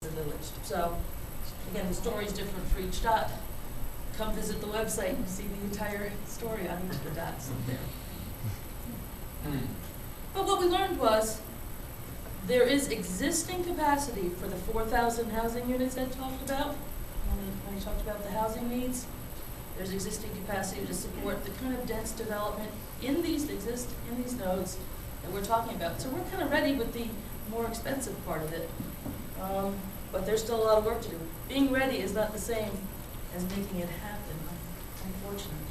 the village. So again, the story is different for each dot. Come visit the website and see the entire story on each of the dots up there. But what we learned was there is existing capacity for the 4,000 housing units I talked about when we talked about the housing needs. There's existing capacity to support the kind of dense development in these nodes that we're talking about. So we're kind of ready with the more expensive part of it. But there's still a lot of work to do. Being ready is not the same as making it happen, unfortunately.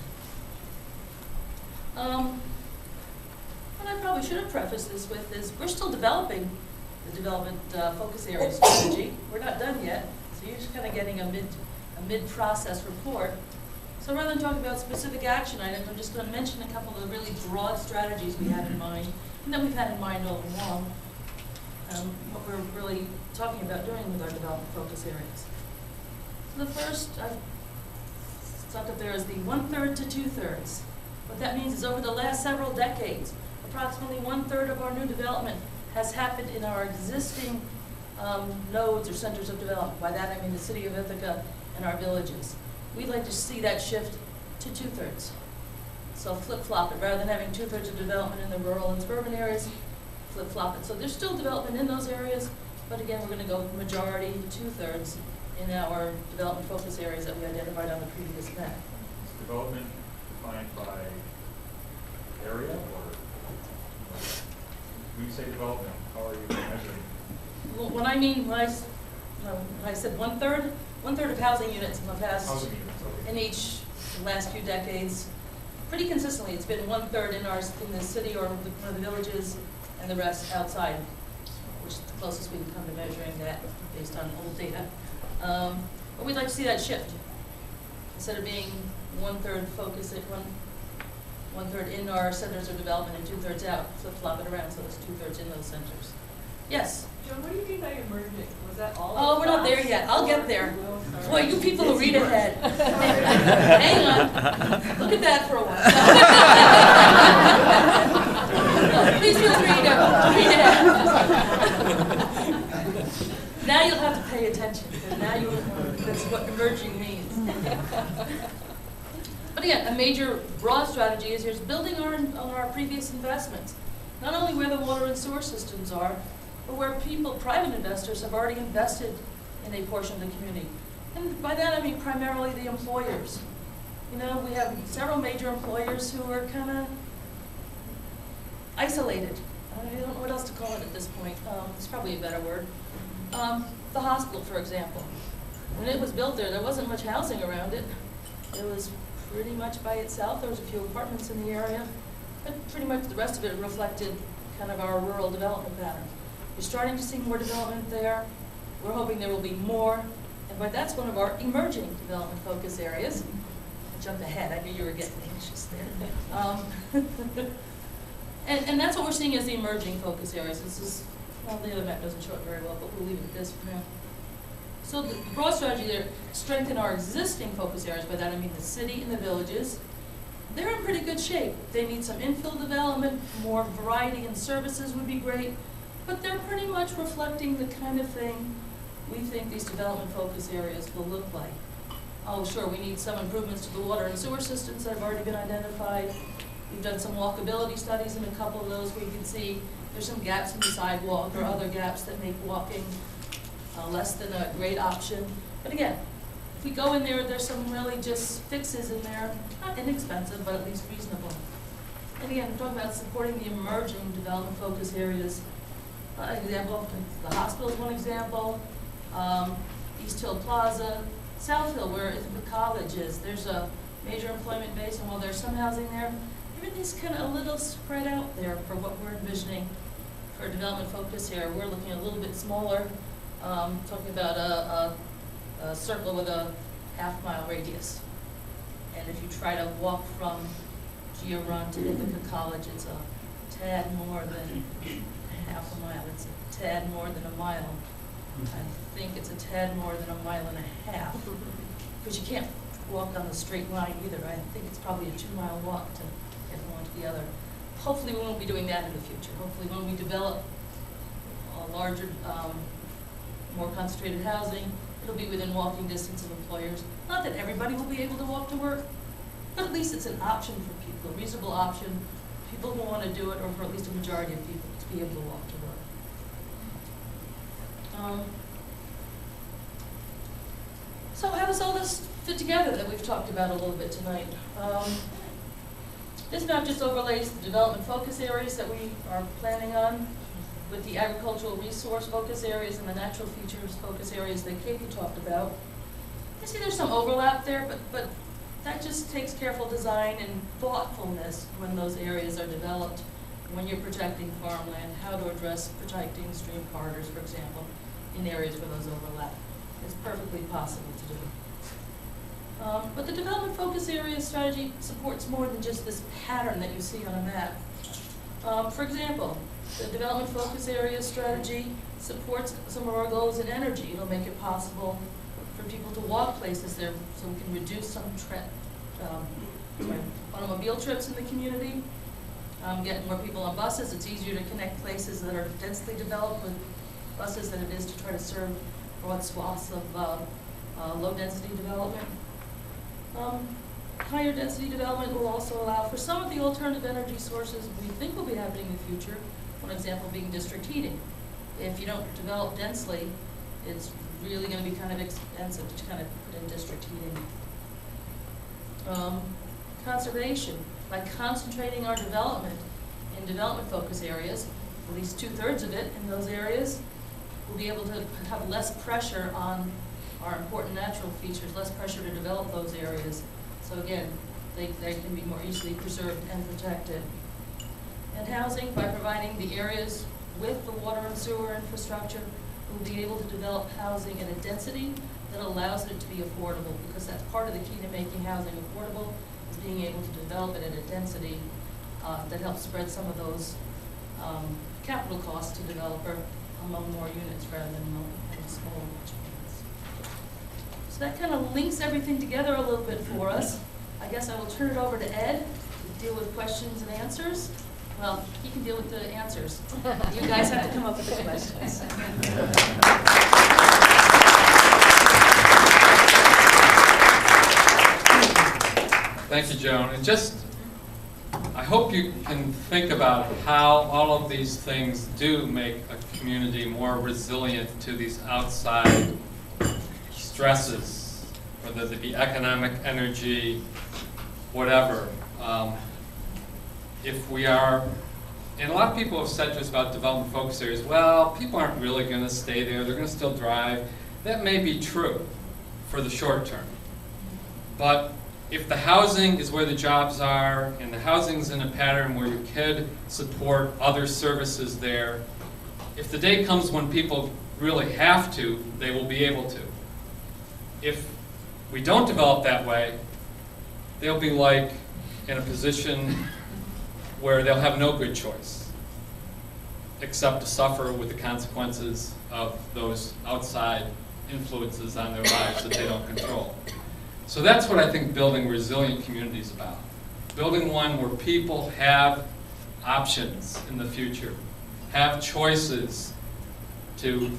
What I probably should have prefaced this with is we're still developing the development focus area strategy. We're not done yet, so you're just kind of getting a mid-process report. So rather than talking about specific action items, I'm just going to mention a couple of really broad strategies we have in mind, and that we've had in mind all along. What we're really talking about doing with our development focus areas. So the first I've stuck up there is the 1/3 to 2/3. What that means is over the last several decades, approximately 1/3 of our new development has happened in our existing nodes or centers of development. By that I mean the city of Ithaca and our villages. We'd like to see that shift to 2/3. So flip-flop it. Rather than having 2/3 of development in the rural and suburban areas, flip-flop it. So there's still development in those areas, but again, we're going to go majority to 2/3 in our development focus areas that we identified on the previous map. Is development defined by area, or when you say development, how are you measuring? Well, when I said 1/3 of housing units in the past, Housing units, okay. in each the last few decades, pretty consistently, it's been 1/3 in the city or one of the villages, and the rest outside, which is the closest we can come to measuring that based on old data. But we'd like to see that shift. Instead of being 1/3 focus at 1/3 in our centers of development and 2/3 out, flip-flop it around so it's 2/3 in those centers. Yes? John, what do you mean by emerging? Was that all? Oh, we're not there yet. I'll get there. Oh, Boy, you people who read ahead. Hang on. Look at that for a while. Please feel free to read ahead. Now you'll have to pay attention, because now that's what emerging means. But again, a major broad strategy is here's building on our previous investments. Not only where the water and sewer systems are, but where private investors have already invested in a portion of the community. And by that I mean primarily the employers. You know, we have several major employers who are kind of isolated. I don't know what else to call it at this point. It's probably a better word. The hospital, for example. When it was built there wasn't much housing around it. It was pretty much by itself. There was a few apartments in the area, but pretty much the rest of it reflected kind of our rural development pattern. You're starting to see more development there. We're hoping there will be more, but that's one of our emerging development focus areas. I jumped ahead. I knew you were getting anxious there. And that's what we're seeing as the emerging focus areas. This is, well, the other map doesn't show it very well, but we'll leave it at this for now. So the broad strategy there, strengthen our existing focus areas. By that I mean the city and the villages. They're in pretty good shape. They need some infill development, more variety in services would be great, but they're pretty much reflecting the kind of thing we think these development focus areas will look like. Oh, sure, we need some improvements to the water and sewer systems that have already been identified. We've done some walkability studies in a couple of those where you can see there's some gaps in the sidewalk or other gaps that make walking less than a great option. But again, if we go in there, there's some really just fixes in there, not inexpensive, but at least reasonable. And again, we're talking about supporting the emerging development focus areas. Example, the hospital is one example, East Hill Plaza, South Hill, where Ithaca College is. There's a major employment base, and while there's some housing there, everything's kind of a little spread out there for what we're envisioning for a development focus here. We're looking at a little bit smaller, talking about a circle with a half-mile radius. And if you try to walk from Geo Run to Ithaca College, it's a tad more than half a mile. It's a tad more than a mile. I think it's a tad more than a mile and a half. Because you can't walk on the straight line either. I think it's probably a 2-mile walk to get from one to the other. Hopefully we won't be doing that in the future. Hopefully when we develop a larger more concentrated housing. It'll be within walking distance of employers. Not that everybody will be able to walk to work, but at least it's an option for people, a reasonable option, people who want to do it, or for at least a majority of people to be able to walk to work. So how does all this fit together that we've talked about a little bit tonight? This map just overlays the development focus areas that we are planning on with the agricultural resource focus areas and the natural features focus areas that Katie talked about. I see there's some overlap there, but that just takes careful design and thoughtfulness when those areas are developed, when you're protecting farmland, how to address protecting stream corridors, for example, in areas where those overlap. It's perfectly possible to do. But the development focus area strategy supports more than just this pattern that you see on a map. For example, the development focus area strategy supports some of our goals in energy. It'll make it possible for people to walk places there so we can reduce some automobile trips in the community, get more people on buses. It's easier to connect places that are densely developed with buses than it is to try to serve broad swaths of low-density development. Higher density development will also allow for some of the alternative energy sources we think will be happening in the future, one example being district heating. If you don't develop densely, it's really going to be kind of expensive to kind of put in district heating. Conservation, by concentrating our development in development focus areas, at least 2/3 of it in those areas, we'll be able to have less pressure on our important natural features, less pressure to develop those areas. So again, they can be more easily preserved and protected. And housing, by providing the areas with the water and sewer infrastructure, we'll be able to develop housing at a density that allows it to be affordable, because that's part of the key to making housing affordable, is being able to develop it at a density that helps spread some of those capital costs to developer among more units rather than smaller units. So that kind of links everything together a little bit for us. I guess I will turn it over to Ed to deal with questions and answers. Well, he can deal with the answers. You guys have to come up with the questions. Thank you, Joan. And I hope you can think about how all of these things do make a community more resilient to these outside stresses, whether they be economic, energy, whatever. If we are, and a lot of people have said to us about development focus areas, well, people aren't really going to stay there, they're going to still drive. That may be true for the short term. But if the housing is where the jobs are, and the housing's in a pattern where you could support other services there, if the day comes when people really have to, they will be able to. If we don't develop that way, they'll be like in a position where they'll have no good choice except to suffer with the consequences of those outside influences on their lives that they don't control. So that's what I think building resilient communities is about. Building one where people have options in the future, have choices to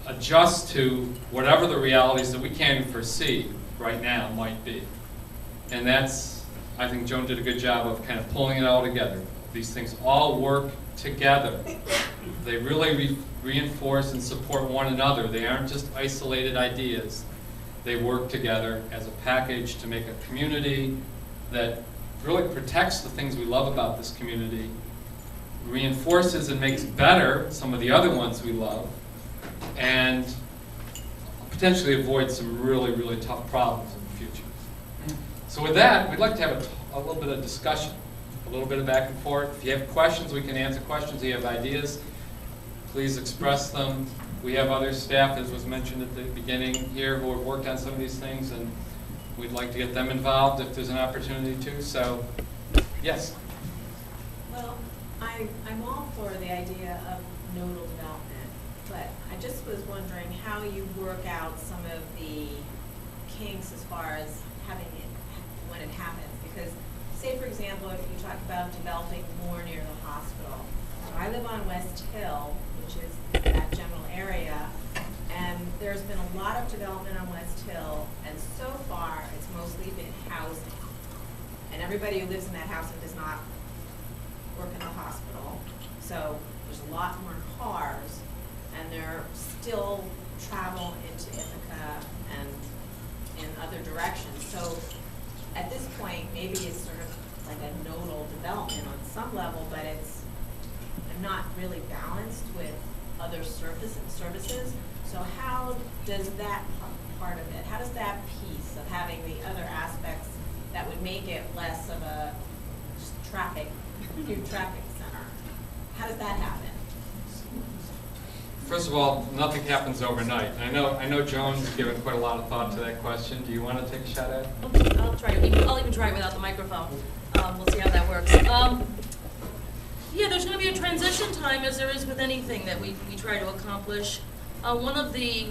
adjust to whatever the realities that we can't even foresee right now might be. And that's, I think Joan did a good job of kind of pulling it all together. These things all work together. They really reinforce and support one another. They aren't just isolated ideas. They work together as a package to make a community that really protects the things we love about this community, reinforces and makes better some of the other ones we love, and potentially avoid some really, really tough problems in the future. So with that, we'd like to have a little bit of discussion, a little bit of back and forth. If you have questions, we can answer questions. If you have ideas, please express them. We have other staff, as was mentioned at the beginning here, who have worked on some of these things, and we'd like to get them involved if there's an opportunity to. So, yes? Well, I'm all for the idea of nodal development, but I just was wondering how you work out some of the kinks as far as having it when it happens. Because, say for example, if you talk about developing more near the hospital, I live on West Hill, which is that general area, And there's been a lot of development on West Hill, and so far, it's mostly been housing. And everybody who lives in that housing does not work in the hospital, so there's a lot more cars, and there still travel into Ithaca and in other directions. So at this point, maybe it's sort of like a nodal development on some level, but it's not really balanced with other services. So how does that part of it, how does that piece of having the other aspects that would make it less of a new traffic center, how does that happen? First of all, nothing happens overnight. I know Joan's given quite a lot of thought to that question. Do you want to take a shot at it? Okay, I'll try it. I'll even try it without the microphone. We'll see how that works. Yeah, there's going to be a transition time, as there is with anything that we try to accomplish. One of the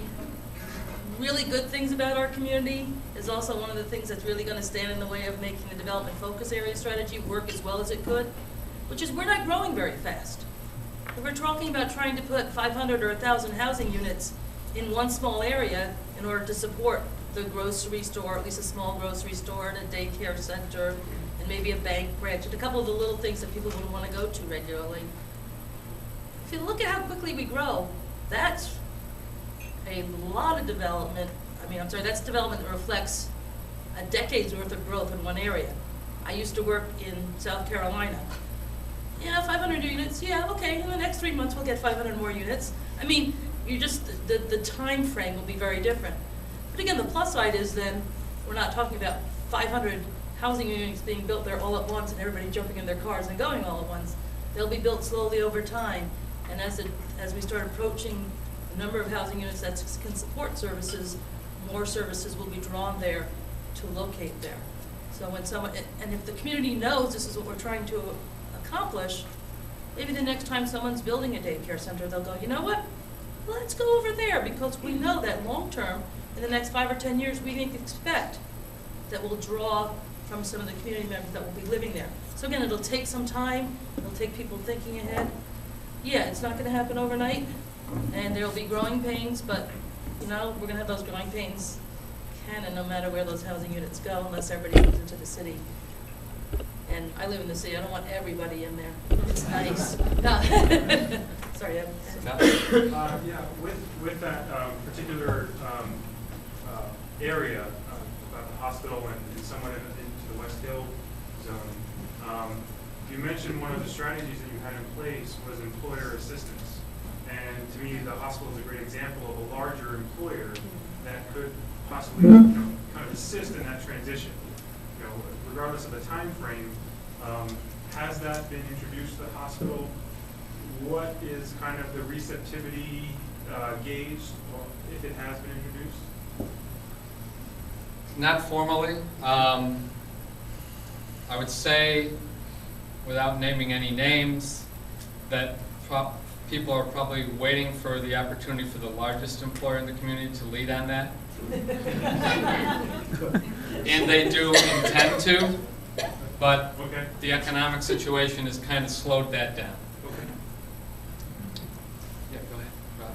really good things about our community is also one of the things that's really going to stand in the way of making the development focus area strategy work as well as it could, which is we're not growing very fast. If we're talking about trying to put 500 or 1,000 housing units in one small area in order to support the grocery store, at least a small grocery store and a daycare center, and maybe a bank branch, and a couple of the little things that people would want to go to regularly. If you look at how quickly we grow, that's a lot of development. That's development that reflects a decade's worth of growth in one area. I used to work in South Carolina. Yeah, 500 units, yeah, okay, in the next 3 months we'll get 500 more units. The time frame will be very different. But again, the plus side is then, we're not talking about 500 housing units being built there all at once and everybody jumping in their cars and going all at once. They'll be built slowly over time. And as we start approaching the number of housing units that can support services, more services will be drawn there to locate there. So when and if the community knows this is what we're trying to accomplish, maybe the next time someone's building a daycare center, they'll go, you know what, let's go over there, because we know that long term, in the next 5 or 10 years, we can expect that we'll draw from some of the community members that will be living there. So again, it'll take some time, it'll take people thinking ahead. Yeah, it's not gonna happen overnight, and there'll be growing pains, but we're gonna have those growing pains no matter where those housing units go, unless everybody moves into the city. And I live in the city, I don't want everybody in there. It's nice. No. Sorry, Ed. Yeah, with that particular area about the hospital and somewhat into the West Hill zone, you mentioned one of the strategies that you had in place was employer assistance. And to me, the hospital is a great example of a larger employer that could possibly kind of assist in that transition. Regardless of the time frame, has that been introduced to the hospital? What is kind of the receptivity gauge, or if it has been introduced? Not formally. I would say, without naming any names, that people are probably waiting for the opportunity for the largest employer in the community to lead on that. And they do intend to, but the economic situation has kind of slowed that down. Yeah, go ahead, Rob.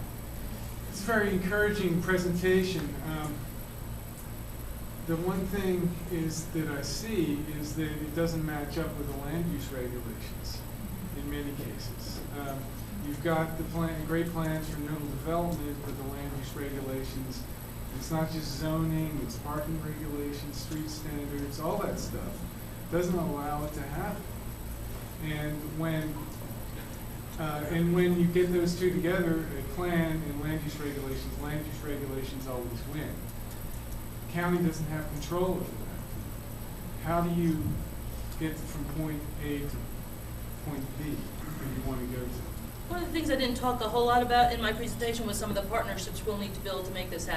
It's a very encouraging presentation. The one thing that I see is that it doesn't match up with the land use regulations in many cases. You've got great plans for nodal development, but the land use regulations, it's not just zoning, it's parking regulations, street standards, all that stuff doesn't allow it to happen. And when you get those two together, a plan and land use regulations always win. The county doesn't have control over that. How do you get from point A to point B where you want to go to? One of the things I didn't talk a whole lot about in my presentation was some of the partnerships we'll need to build to make this happen.